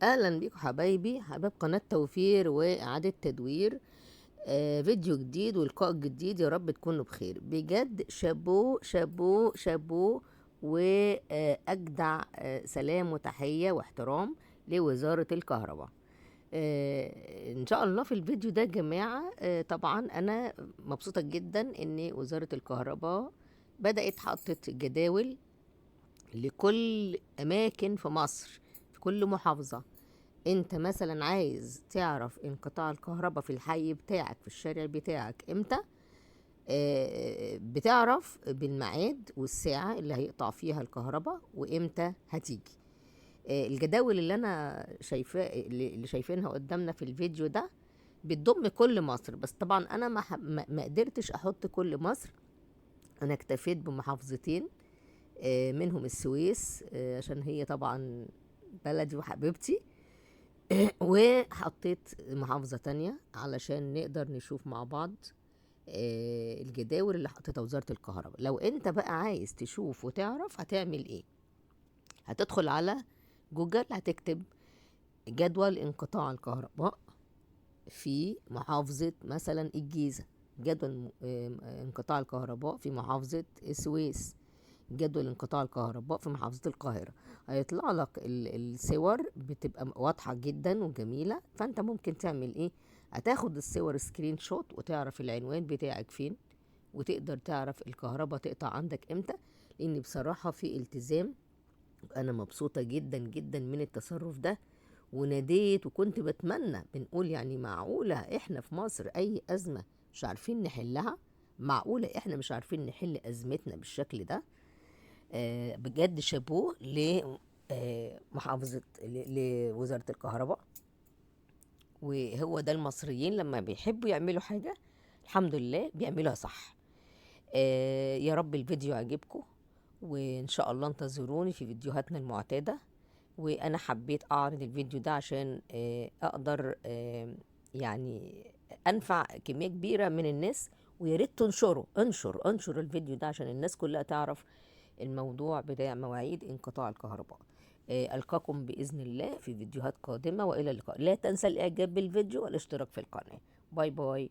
اهلا بيكم حبايبي حبايب قناة توفير واعادة تدوير. فيديو جديد ولقاء جديد، يا رب تكونوا بخير. بجد شابو شابو شابو واجدع سلام وتحية واحترام لوزارة الكهرباء. ان شاء الله في الفيديو ده يا جماعة، طبعا انا مبسوطة جدا ان وزارة الكهرباء بدأت حطت جداول لكل اماكن في مصر، في كل محافظة. انت مثلا عايز تعرف انقطاع الكهرباء في الحي بتاعك، في الشارع بتاعك امتى، بتعرف بالميعاد والساعة اللي هيقطع فيها الكهرباء وامتى هتيجي. الجداول اللي انا شايفاه، اللي شايفينها قدامنا في الفيديو ده، بتضم كل مصر. بس طبعا انا ما قدرتش احط كل مصر، انا اكتفيت بمحافظتين، منهم السويس، عشان هي طبعا بلدي وحبيبتي. وحطيت محافظة تانية علشان نقدر نشوف مع بعض الجداول اللي حطيتها وزارة الكهرباء. لو انت بقى عايز تشوف وتعرف هتعمل ايه، هتدخل على جوجل، هتكتب جدول انقطاع الكهرباء في محافظة مثلا الجيزة، جدول انقطاع الكهرباء في محافظة السويس، جدول انقطاع الكهرباء في محافظة القاهرة. هيطلع لك الصور بتبقى واضحة جدا وجميلة. فانت ممكن تعمل ايه، هتاخد الصور سكرين شوت وتعرف العنوان بتاعك فين، وتقدر تعرف الكهرباء تقطع عندك امتى. لان بصراحة في التزام، انا مبسوطة جدا جدا من التصرف ده. وناديت وكنت بتمنى، بنقول يعني معقولة احنا في مصر اي ازمة مش عارفين نحلها؟ معقولة احنا مش عارفين نحل ازمتنا بالشكل ده؟ بجد شابوه لمحافظة لوزارة الكهرباء. وهو ده المصريين لما بيحبوا يعملوا حاجة الحمد لله بيعملوها صح. يا رب الفيديو يعجبكم، وإن شاء الله انتظروني في فيديوهاتنا المعتادة. وأنا حبيت أعرض الفيديو ده عشان أقدر يعني أنفع كمية كبيرة من الناس. ويا ريت تنشروا، انشر الفيديو ده عشان الناس كلها تعرف الموضوع بتاع مواعيد انقطاع الكهرباء. ألقاكم بإذن الله في فيديوهات قادمة، وإلى اللقاء. لا تنسى الإعجاب بالفيديو والاشتراك في القناة. باي باي.